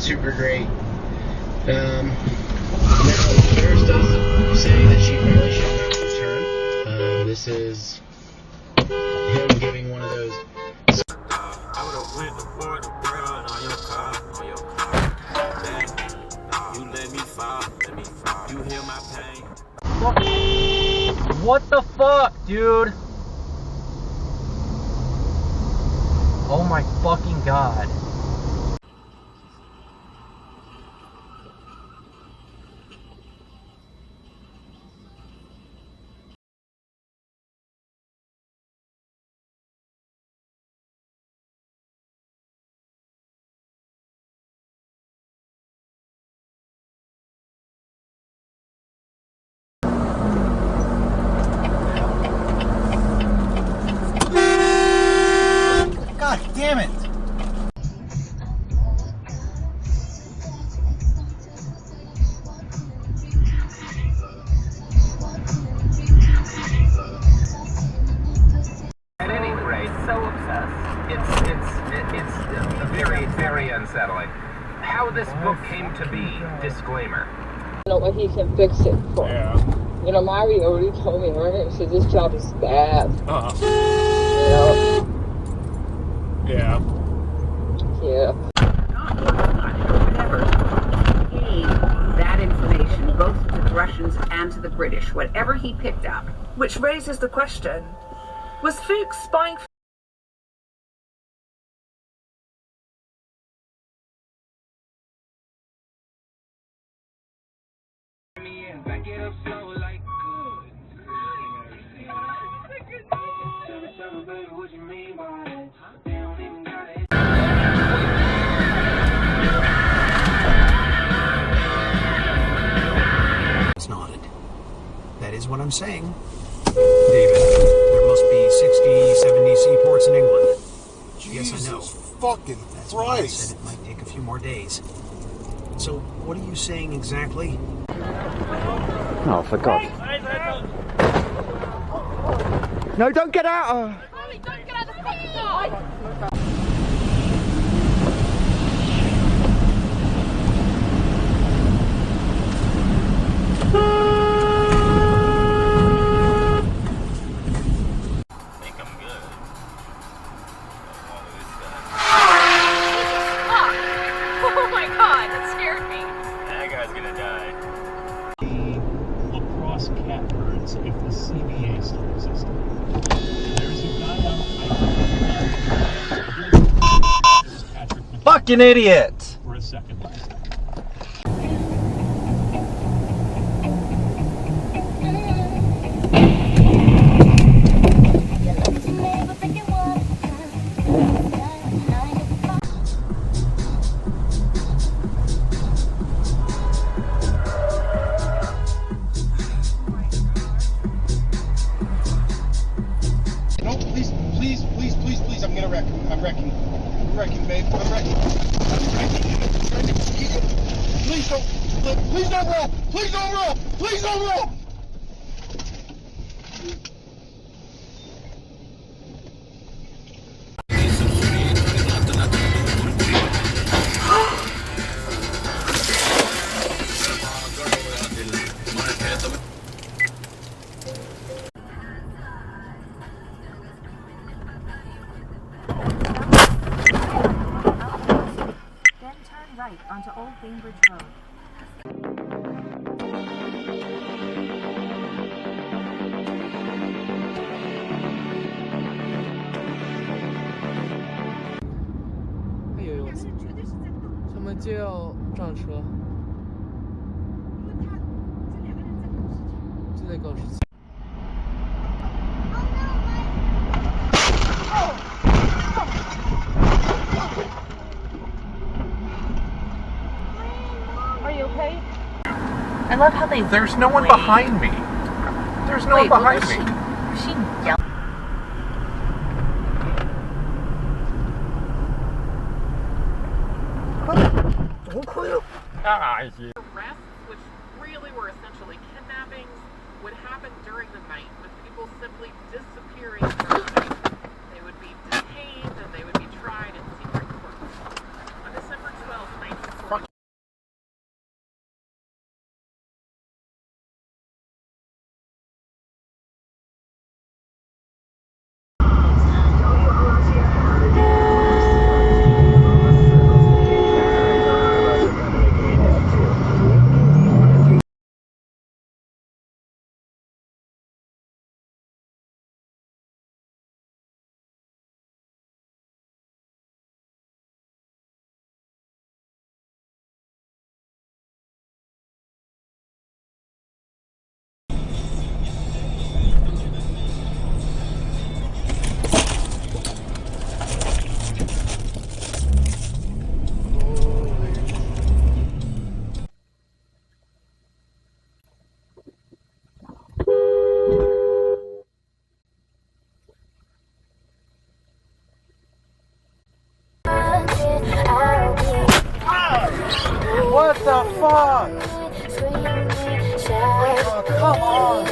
super great. Now, Nurse does say that she probably should not return. This is him giving one of those. I would have went to war the world on your car. You let me fall, you heal my pain. What the fuck, dude? Oh my fucking god. God damn it! At any rate, so obsessed. It's very, very unsettling. How this book came to be, disclaimer. You know what he can fix it for. Yeah. You know, Mari already told me, right? She said this job is bad. You know? Yeah. Yeah. Whatever gave that information both to the Russians and to the British, whatever he picked up. Which raises the question, was Fuchs spying for Nodded. That is what I'm saying. David, there must be 60, 70 seaports in England. Jesus yes, I know. Fucking That's why I Christ. said it might take a few more days. So, what are you saying exactly? Oh, for God. No, don't get out! Holly, don't get out of the fucking car! Oh my god, that scared me. That guy's gonna die. Lacrosse catbirds if the CBA still existed. There's a guy on Fucking idiot! for a second last time. No, please, please, please, please, please, I'm gonna wreck. I'm wrecking. I'm wrecking, babe. I'm wrecking. Please don't, please don't roll! Please don't roll! Please don't roll! Then turn right onto Old Bainbridge Road. Are you okay? I love how they. There's no one behind me. There's no one behind me. Was she yelling? Arrests, which really were essentially kidnappings, would happen during the night with people simply disappearing during the night. They would be detained and they would be tried in secret courts. On December 12, 1941, fuck? Oh, come on.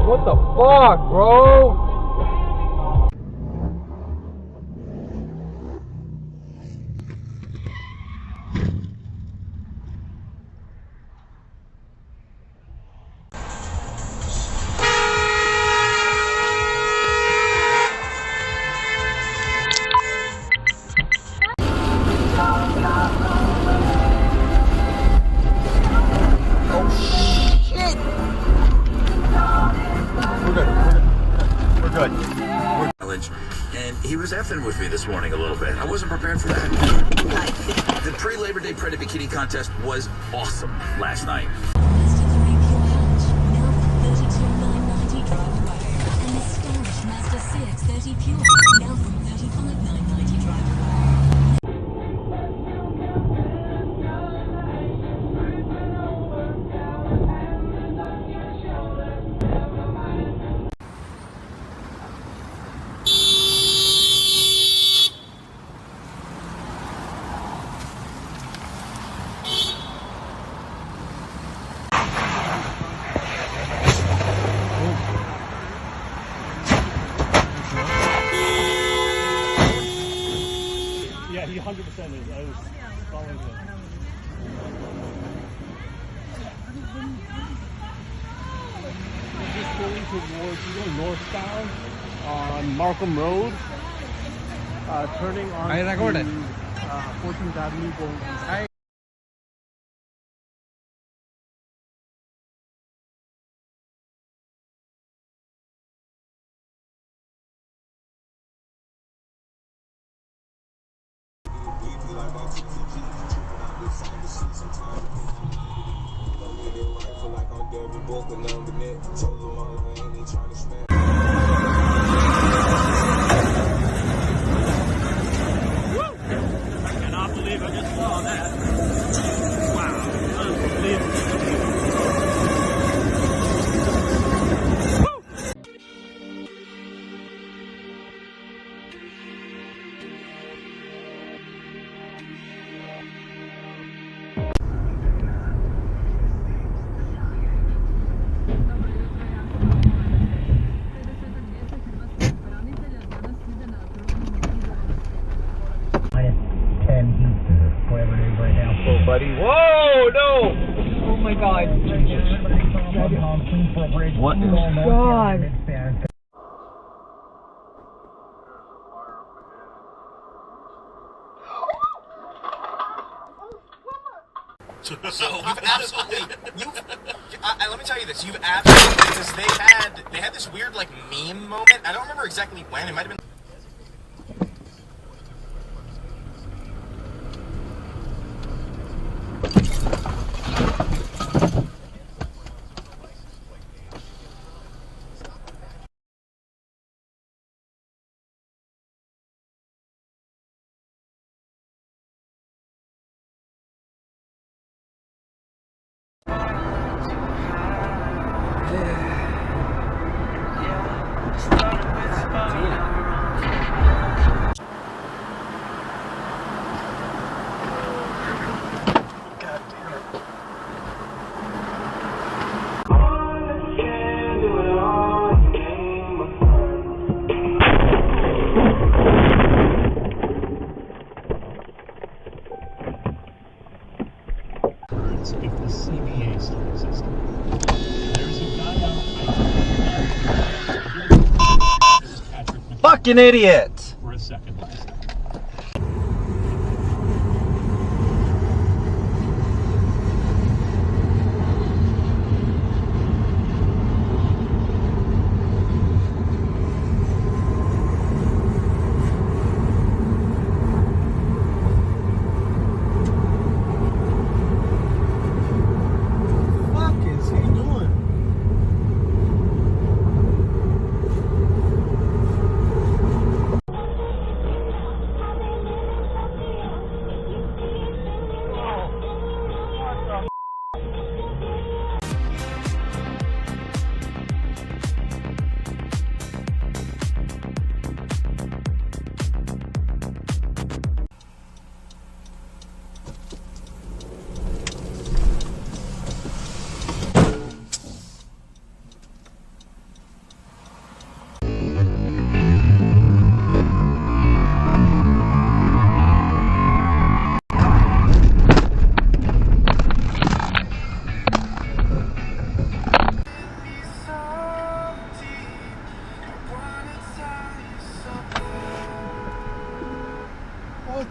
What the fuck, bro? And he was effing with me this morning a little bit. I wasn't prepared for that. The pre-Labor Day Predator Bikini Contest was awesome last night. Yeah, he 100% is. I was following him. He's just going towards, he's going northbound on Markham Road, turning on to 14th Avenue going east. I cannot believe I just saw that. Wow, unbelievable. Buddy. Whoa, no! Oh my god. What? God. So you've absolutely, let me tell you this, you've absolutely, because they had this weird like meme moment. I don't remember exactly when. It might have been. If the CBA still existed. There's a guy out. Fucking idiot! For a second.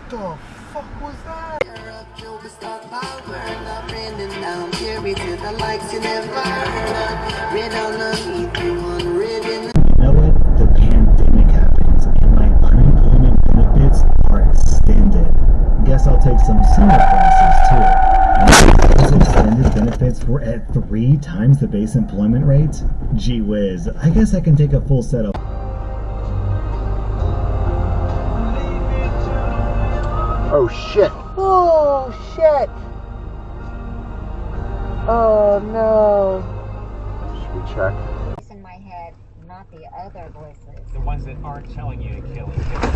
the fuck was that? You know what? The pandemic happens and my unemployment benefits are extended. Guess I'll take some summer classes too. And those extended benefits were at 3 times the base employment rate? Gee whiz, I guess I can take a full set of... Oh shit. Oh shit. Oh no. Should we check? In my head, not the other voices. The ones that aren't telling you to kill each other.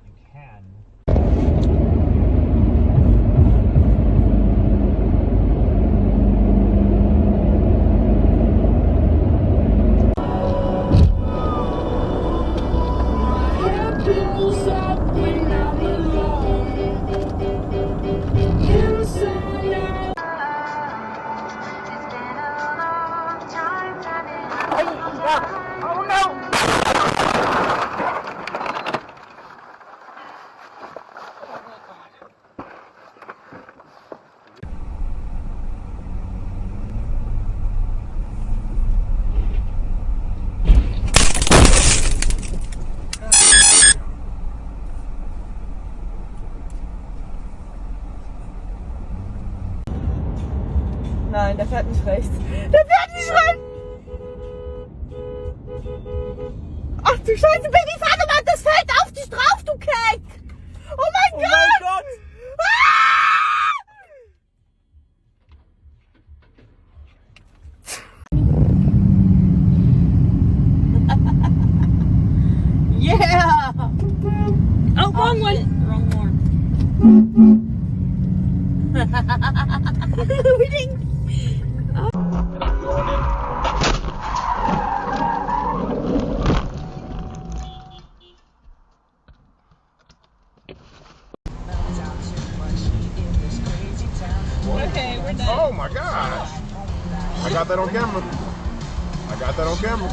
You can. Oh no! Nein, der fährt nicht rechts. Der fährt nicht rechts! Ach du Scheiße, Baby, fahr doch mal, das fällt auf dich drauf, du Keck! Oh mein Gott! Mein Gott! Yeah! Oh, wrong one! Wrong one. We didn't. Okay, we're done. Oh my gosh. I got that on camera. I got that on camera.